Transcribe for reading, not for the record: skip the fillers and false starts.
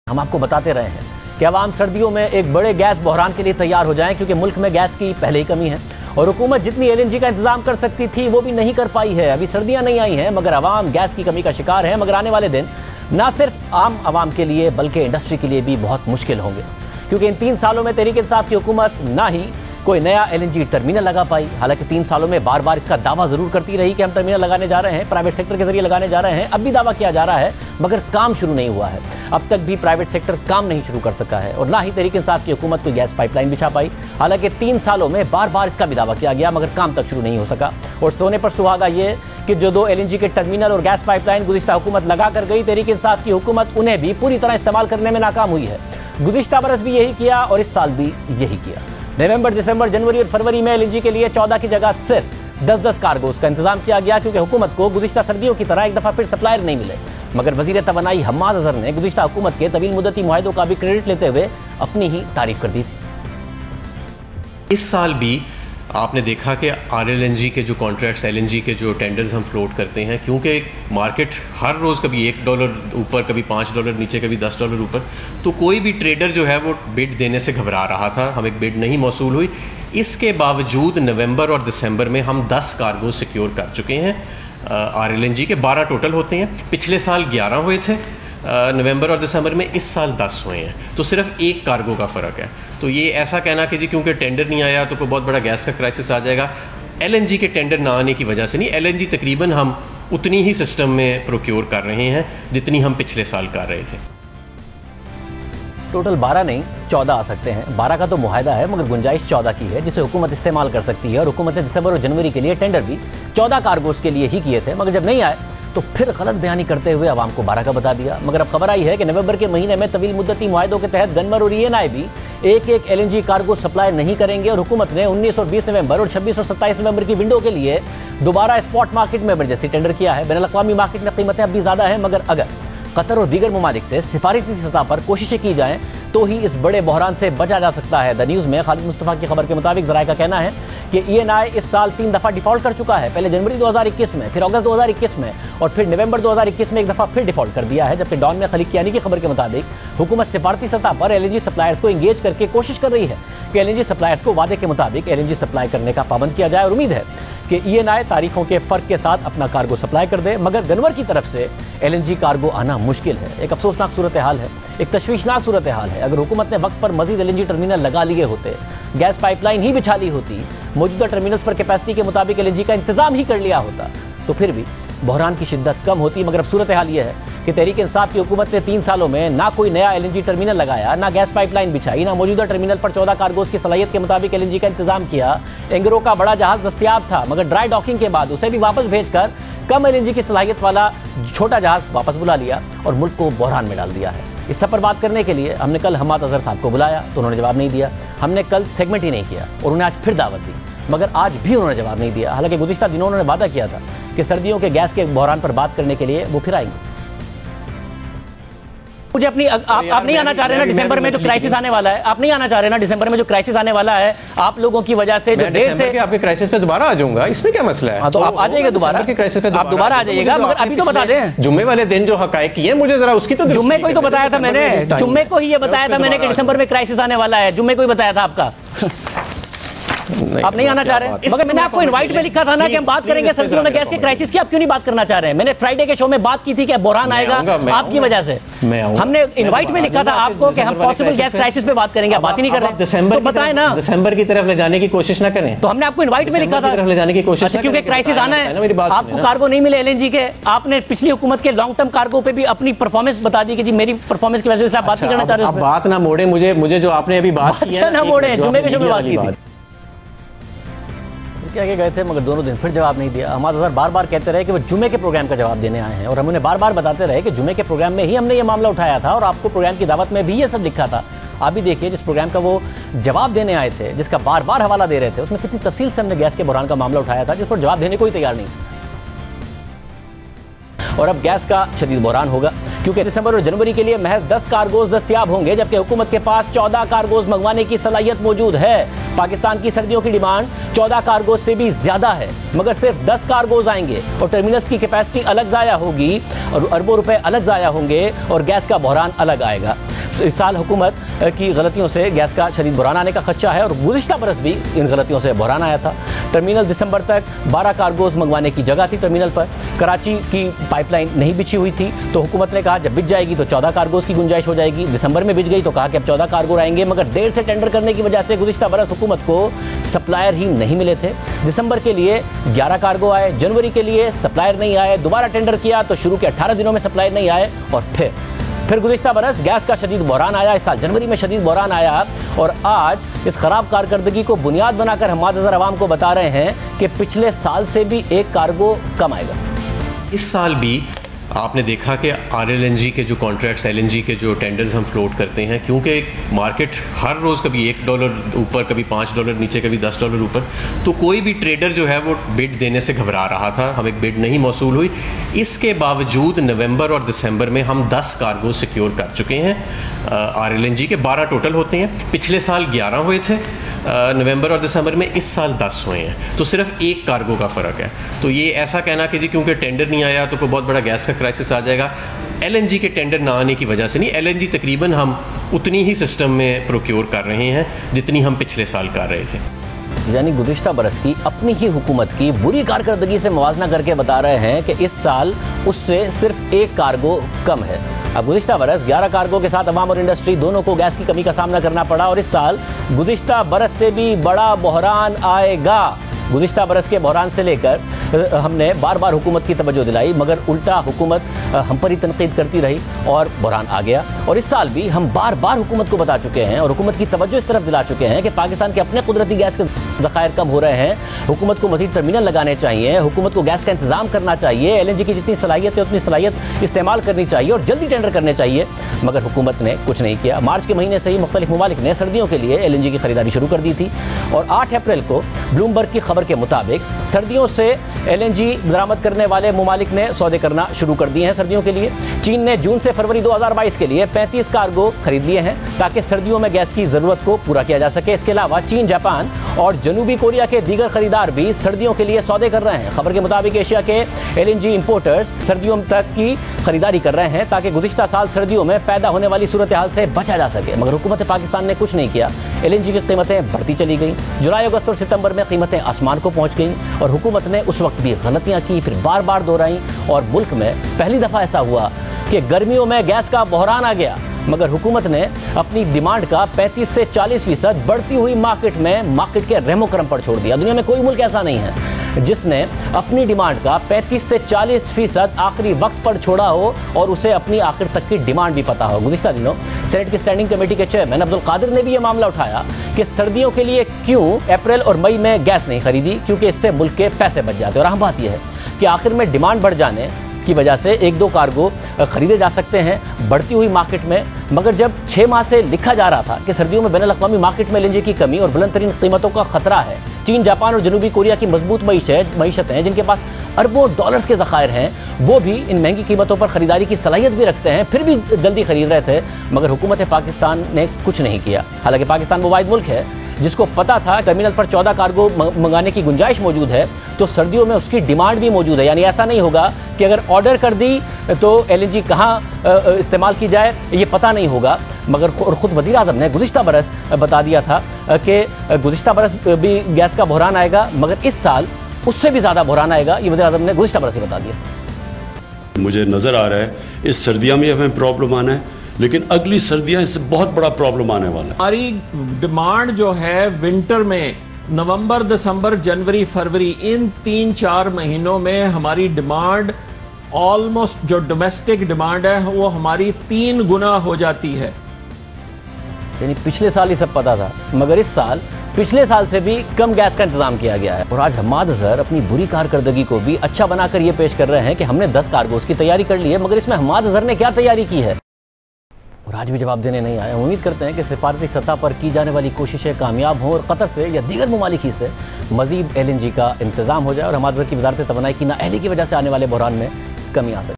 हम आपको बताते रहे हैं कि आवाम सर्दियों में एक बड़े गैस बहरान के लिए तैयार हो जाएं, क्योंकि मुल्क में गैस की पहले ही कमी है और हुकूमत जितनी एलएनजी का इंतजाम कर सकती थी वो भी नहीं कर पाई है। अभी सर्दियां नहीं आई हैं मगर आवाम गैस की कमी का शिकार है। मगर आने वाले दिन ना सिर्फ आम आवाम के लिए बल्कि इंडस्ट्री के लिए भी बहुत मुश्किल होंगे, क्योंकि इन 3 सालों में तहरीक इंसाफ की हुकूमत ना ही कोई नया एलएनजी टर्मिनल लगा पाई। हालांकि 3 सालों में बार बार इसका दावा जरूर करती रही कि हम टर्मिनल लगाने जा रहे हैं, प्राइवेट सेक्टर के जरिए लगाने जा रहे हैं। अब भी दावा किया जा रहा है मगर काम शुरू नहीं हुआ है। अब तक भी प्राइवेट सेक्टर काम नहीं शुरू कर सका है और ना ही तहरीक इंसाफ की हुकूमत कोई गैस पाइपलाइन बिछा पाई। हालांकि 3 सालों में बार बार इसका भी दावा किया गया मगर काम तक शुरू नहीं हो सका। और सोने पर सुहागा ये कि जो 2 एलएनजी के टर्मिनल और गैस पाइपलाइन गुज़िश्ता हुकूमत लगा कर गई, तहरीक इंसाफ की हुकूमत उन्हें भी पूरी तरह इस्तेमाल करने में नाकाम हुई है। गुज़िश्ता बरस भी यही किया और इस साल भी यही किया। नवंबर, दिसंबर, जनवरी और फरवरी में एलएनजी के लिए 14 की जगह सिर्फ 10-10 कार्गोज का इंतजाम किया गया, क्योंकि हुकूमत को गुज़िश्ता सर्दियों की तरह एक दफ़ा फिर सप्लायर नहीं मिले। मगर वज़ीर तवानाई हम्माद अज़हर ने गुज़िश्ता हुकूमत के तवील मुद्दती मुआहदों का भी क्रेडिट लेते हुए अपनी ही तारीफ कर दी। इस साल भी आपने देखा कि आरएलएनजी के जो कॉन्ट्रैक्ट्स, एलएनजी के जो टेंडर्स हम फ्लोट करते हैं, क्योंकि मार्केट हर रोज़ कभी $1 ऊपर, कभी $5 नीचे, कभी $10 ऊपर, तो कोई भी ट्रेडर जो है वो बिड देने से घबरा रहा था। हमें बिड नहीं मौसूल हुई। इसके बावजूद नवंबर और दिसंबर में हम 10 कार्गो सिक्योर कर चुके हैं। आरएलएनजी के 12 टोटल होते हैं। पिछले साल 11 हुए थे नवंबर और दिसंबर में, इस साल 10 हुए हैं। तो सिर्फ 1 कार्गो का फ़र्क है। तो ये ऐसा कहना कि जी क्योंकि टेंडर नहीं आया तो कोई बहुत बड़ा गैस का क्राइसिस आ जाएगा, एलएनजी के टेंडर ना आने की वजह से नहीं। एलएनजी तकरीबन हम उतनी ही सिस्टम में प्रोक्योर कर रहे हैं जितनी हम पिछले साल कर रहे थे। टोटल 12 नहीं 14 आ सकते हैं। 12 का तो मुआहदा है मगर गुंजाइश 14 की है जिसे हुकूमत इस्तेमाल कर सकती है। और हुकूमत ने दिसंबर और जनवरी के लिए टेंडर भी 14 कार्गोज के लिए ही किए थे, मगर जब नहीं आए तो फिर गलत बयानी करते हुए आवाम को 12 का बता दिया। मगर अब खबर आई है कि नवंबर के महीने में तवील मुद्दती मुआहदों के तहत गनमर और ईएनआई भी एक एलएनजी कार्गो सप्लाई नहीं करेंगे और हुकूमत ने 19 और 20 नवंबर और 26 और 27 नवंबर की विंडो के लिए दोबारा स्पॉट मार्केट में इमरजेंसी टेंडर किया है। बैनुल-अक़वामी मार्केट में कीमतें अब भी ज़्यादा हैं, मगर अगर कतर और दीगर ममालिक से सिफारिशी सतह पर कोशिशें की जाएं तो ही इस बड़े बहरान से बचा जा सकता है। द न्यूज़ में खालिद मुस्तफ़ा की खबर के मुताबिक ज़राए का कहना है कि ईएनआई इस साल 3 दफ़ा डिफ़ॉल्ट कर चुका है। पहले जनवरी 2021 में, फिर अगस्त 2021 में और फिर नवंबर 2021 में एक दफ़ा फिर डिफ़ॉल्ट कर दिया है। जबकि डॉन में खलीक कियानी की खबर के मुताबिक हुकूमत सिफारती सतह पर एलएनजी सप्लायर्स को इंगेज करके कोशिश कर रही है कि एलएनजी सप्लायर्स को वादे के मुताबिक एलएनजी सप्लाई करने का पाबंद किया जाए। और उम्मीद है कि ईएनआई तारीखों के फ़र्क के साथ अपना कार्गो सप्लाई कर दे। मगर गनवर की तरफ से एलएनजी कार्गो आना मुश्किल है। एक अफसोसनाक सूरत हाल है, एक तशवीशनाक सूरत हाल है। अगर हुकूमत ने वक्त पर मजीद एलएनजी टर्मिनल लगा लिए होते, गैस पाइपलाइन ही बिछा ली होती, मौजूदा टर्मिनल्स पर कैपेसिटी के मुताबिक एलएनजी का इंतजाम ही कर लिया होता तो फिर भी बहरान की शिद्दत कम होती। मगर अब सूरत हाल यह है कि तहरीक इंसाफ की हुकूमत ने 3 सालों में ना कोई नया एलएनजी टर्मिनल लगाया, ना गैस पाइपलाइन बिछाई, ना मौजूदा टर्मिनल पर 14 कार्गोज की सलाहियत के मुताबिक एलएनजी का इंतजाम किया। एंगरो का बड़ा जहाज दस्तयाब था मगर ड्राई डॉकिंग के बाद उसे भी वापस भेजकर कम एलएनजी की सलाहियत वाला छोटा जहाज वापस बुला लिया और मुल्क को बहरान में डाल दिया है। इस सब पर बात करने के लिए हमने कल हम्माद अज़हर साहब को बुलाया तो उन्होंने जवाब नहीं दिया। हमने कल सेगमेंट ही नहीं किया और उन्हें आज फिर दावत दी मगर आज भी उन्होंने जवाब नहीं दिया। हालांकि गुज़िश्ता दिनों उन्होंने वादा किया था कि सर्दियों के गैस के बहरान पर बात करने के लिए वो फिर आएंगे। मुझे अपनी आप नहीं आना चाह रहे ना दिसंबर में जो क्राइसिस आने वाला है, आप नहीं आना चाह रहे ना दिसंबर में जो क्राइसिस आने वाला है, आप लोगों की वजह से जो देर से आपके क्राइसिस पे दोबारा आ जाऊंगा, इसमें क्या मसला है? हाँ तो आप आ जाइएगा दोबारा के क्राइसिस पे, आप दोबारा आ जाइएगा। मगर अभी तो बता दें जुम्मे वाले दिन जो हकायक की है मुझे जरा उसकी तो जुम्मे को ही तो बताया था मैंने, जुम्मे को ही ये बताया था मैंने कि दिसंबर में क्राइसिस आने वाला है। जुम्मे को ही बताया था आपका। आप नहीं आना चाह रहे, मगर मैंने आपको इनवाइट में लिखा था ना कि हम बात करेंगे सर्दियों में गैस के क्राइसिस की। आप क्यों नहीं बात करना चाह रहे हैं? मैंने फ्राइडे के शो में बात की थी कि बहरान आएगा आपकी वजह से। हमने इनवाइट में लिखा था आपको कि हम पॉसिबल गैस क्राइसिस पे बात करेंगे, आप बात ही नहीं कर रहे। दिसंबर बताएं ना, दिसंबर की तरफ ले जाने की कोशिश ना करें। तो हमने आपको इनवाइट में लिखा था ले जाने की कोशिश, क्योंकि क्राइसिस आना है, आपको कार्गो नहीं मिले एलएनजी के। आपने पिछली हुकूमत के लॉन्ग टर्म कार्गो पे भी अपनी परफॉर्मेंस बता दी कि जी मेरी परफॉर्मेंस की वजह से आप बात नहीं करना चाह रहे हो। बात ना मोड़े, मुझे जो आपने अभी बात की है ना मोड़े, जुम्मे के शो में बात की थी आगे गए थे मगर दोनों दिन फिर जवाब नहीं दिया। हम्माद अज़हर बार बार कहते रहे कि वो जुम्मे के प्रोग्राम का जवाब देने आए हैं और हम उन्हें बार बार बताते रहे कि जुम्मे के प्रोग्राम में ही हमने ये मामला उठाया था और आपको प्रोग्राम की दावत में भी ये सब लिखा था। आप भी देखिए जिस प्रोग्राम का वो जवाब देने आए थे, जिसका बार बार हवाला दे रहे थे, उसमें कितनी तफसील से हमने गैस के बहरान का मामला उठाया था जिस पर जवाब देने को ही तैयार नहीं। और अब गैस का शदीद बहरान होगा क्योंकि दिसंबर और जनवरी के लिए महज 10 कार्गोज दस्तयाब होंगे जबकि हुकूमत के पास 14 कार्गोज मंगवाने की सलाहियत मौजूद है। पाकिस्तान की सर्दियों की डिमांड 14 कार्गोज से भी ज्यादा है मगर सिर्फ 10 कार्गोज आएंगे और टर्मिनल्स की कैपेसिटी अलग ज़ाया होगी और अरबों रुपए अलग ज़ाया होंगे और गैस का बहरान अलग आएगा। इस साल हुकूमत की गलतियों से गैस का शदीद बहरान आने का खदशा है और गुज़िश्ता बरस भी इन गलतियों से बहरान आया था। टर्मिनल दिसंबर तक 12 कार्गोज मंगवाने की जगह थी टर्मिनल पर, कराची की पाइपलाइन नहीं बिछी हुई थी, तो हुकूमत ने कहा जब बिछ जाएगी तो 14 कार्गोज की गुंजाइश हो जाएगी। दिसंबर में बिछ गई तो कहा कि अब 14 कार्गो आएंगे, मगर देर से टेंडर करने की वजह से गुज़िश्ता बरस हुकूमत को सप्लायर ही नहीं मिले थे। दिसंबर के लिए 11 कार्गो आए, जनवरी के लिए सप्लायर नहीं आए, दोबारा टेंडर किया तो शुरू के 18 दिनों में सप्लायर नहीं आए और फिर गुज़िश्ता बरस गैस का शदीद बहरान आया। इस साल जनवरी में शदीद बहरान आया और आज इस खराब कारकर्दगी को बुनियाद बनाकर हम मादज़र अवाम को बता रहे हैं कि पिछले साल से भी एक कार्गो कम आएगा। इस साल भी आपने देखा कि RLNG के जो कॉन्ट्रैक्ट्स, LNG के जो टेंडर्स हम फ्लोट करते हैं, क्योंकि मार्केट हर रोज़ कभी $1 ऊपर, कभी $5 नीचे, कभी $10 ऊपर, तो कोई भी ट्रेडर जो है वो बिड देने से घबरा रहा था। हमें बिड नहीं मौसूल हुई। इसके बावजूद नवंबर और दिसंबर में हम 10 कार्गो सिक्योर कर चुके हैं। RLNG के 12 टोटल होते हैं, पिछले साल 11 हुए थे नवंबर और दिसंबर में, इस साल 10 हुए हैं, तो सिर्फ एक कार्गो का फ़र्क है। तो ये ऐसा कहना कि जी क्योंकि टेंडर नहीं आया तो कोई बहुत बड़ा गैस का क्राइसिस आ जाएगा, LNG के टेंडर ना आने की वजह से नहीं। LNG तकरीबन हम उतनी ही सिस्टम में प्रोक्योर कर रहे हैं जितनी हम पिछले साल कर रहे थे। यानी गुज़िश्ता बरस की अपनी ही हुकूमत की बुरी कारकर्दगी से मुवाजना करके बता रहे हैं कि इस साल उससे सिर्फ एक कार्गो कम है। अब गुज़िश्ता बरस 11 कार्गो के साथ अवाम और इंडस्ट्री दोनों को गैस की कमी का सामना करना पड़ा और इस साल गुज़िश्ता बरस से भी बड़ा बहरान आएगा। गुज़िश्ता बरस के बहरान से लेकर हमने बार बार हुकूमत की तवज्जो दिलाई, मगर उल्टा हुकूमत हम पर ही तनकीद करती रही और बहरान आ गया। और इस साल भी हम बार बार हुकूमत को बता चुके हैं और हुकूमत की तवज्जो इस तरफ दिला चुके हैं कि पाकिस्तान के अपने कुदरती गैस के ज़खायर कम हो रहे हैं, हुकूमत को मज़ीद टर्मिनल लगाने चाहिए, हुकूमत को गैस का इंतज़ाम करना चाहिए, LNG की जितनी सलाहियत है उतनी सलाहियत इस्तेमाल करनी चाहिए और जल्दी टेंडर करने चाहिए, मगर हुकूमत ने कुछ नहीं किया। मार्च के महीने से ही मुख्तलिफ ममालिक ने सर्दियों के लिए LNG की खरीदारी शुरू कर दी थी और 8 अप्रैल को ब्लूमबर्ग की खबर के मुताबिक सर्दियों से LNG बरामद करने वाले ममालिक ने सौदे करना शुरू कर दिए हैं सर्दियों के लिए। चीन ने जून से फरवरी 2022 के लिए 35 कार्गो खरीद लिए हैं ताकि सर्दियों में गैस की ज़रूरत को पूरा किया जा सके। इसके अलावा चीन, जापान और जनूबी कोरिया के दीगर खरीदार भी सर्दियों के लिए सौदे कर रहे हैं। खबर के मुताबिक एशिया के LNG इंपोर्टर्स सर्दियों तक की खरीदारी कर रहे हैं ताकि गुज़िश्ता साल सर्दियों में पैदा होने वाली सूरत हाल से बचा जा सके, मगर हुकूमत पाकिस्तान ने कुछ नहीं किया। LNG की कीमतें बढ़ती चली गई, जुलाई, अगस्त और सितंबर में कीमतें आसमान को पहुंच गईं और हुकूमत ने उस वक्त भी गलतियां की, फिर बार बार दोहराई और मुल्क में पहली दफ़ा ऐसा हुआ कि गर्मियों में गैस का बहरान आ गया, मगर हुकूमत ने अपनी डिमांड का 35 से 40% बढ़ती हुई मार्केट के रहमो करम पर छोड़ दिया। दुनिया में कोई मुल्क ऐसा नहीं है जिसने अपनी डिमांड का 35 से 40% आखिरी वक्त पर छोड़ा हो और उसे अपनी आखिर तक की डिमांड भी पता हो। गुज़िश्ता दिनों सेनेट की स्टैंडिंग कमेटी के चेयरमैन अब्दुल कादिर ने भी ये मामला उठाया कि सर्दियों के लिए क्यों अप्रैल और मई में गैस नहीं खरीदी, क्योंकि इससे मुल्क के पैसे बच जाते। और अहम बात यह है कि आखिर में डिमांड बढ़ जाने की वजह से 1-2 कार्गो खरीदे जा सकते हैं बढ़ती हुई मार्केट में, मगर जब 6 माह से लिखा जा रहा था कि सर्दियों में बैनुल-अक़वामी मार्केट में LNG की कमी और बुलंद तरीन कीमतों का खतरा है, चीन, जापान और जनूबी कोरिया की मजबूत मईशतें जिनके पास अरबों डॉलर्स के ज़खायर हैं, वो भी इन महंगी कीमतों पर ख़रीदारी की सलाहियत भी रखते हैं, फिर भी जल्दी खरीद रहे थे, मगर हुकूमत पाकिस्तान ने कुछ नहीं किया। हालांकि पाकिस्तान वो वाहिद मुल्क है जिसको पता था टर्मिनल पर 14 कार्गो मंगाने की गुंजाइश मौजूद है, तो सर्दियों में उसकी डिमांड भी मौजूद है। यानी ऐसा नहीं होगा कि अगर ऑर्डर कर दी तो LNG कहाँ इस्तेमाल की जाए ये पता नहीं होगा, मगर खुद वज़ीर आज़म ने गुज़िश्ता बरस बता दिया था कि गुज़िश्ता बरस भी गैस का बहरान आएगा, मगर इस साल उससे भी ज़्यादा बहरान आएगा। ये वज़ीर आज़म ने गुज़िश्ता बरस ही बता दिया। मुझे नज़र आ रहा है इस सर्दियाँ में हमें प्रॉब्लम आना है, लेकिन अगली सर्दियाँ इससे बहुत बड़ा प्रॉब्लम आने वाला है। हमारी डिमांड जो है विंटर में नवंबर, दिसंबर, जनवरी, फरवरी, इन 3-4 महीनों में हमारी डिमांड ऑलमोस्ट, जो डोमेस्टिक डिमांड है वो हमारी 3 गुना हो जाती है। यानी पिछले साल ही सब पता था, मगर इस साल पिछले साल से भी कम गैस का इंतजाम किया गया है। और आज हम्माद अज़हर अपनी बुरी कारकर्दगी को भी अच्छा बनाकर ये पेश कर रहे हैं कि हमने 10 कार्गोस की तैयारी कर ली है, मगर इसमें हम्माद अज़हर ने क्या तैयारी की है और आज भी जवाब देने नहीं आए। उम्मीद करते हैं कि सिफारती सतह पर की जाने वाली कोशिशें कामयाब हों और कतर से या दीगर ममालिक ही से मज़ीद LNG का इंतजाम हो जाए और हम्माद अज़हर की वज़ारत तवानाई की नाअहली की वजह से आने वाले बहरान में कमी आ सके।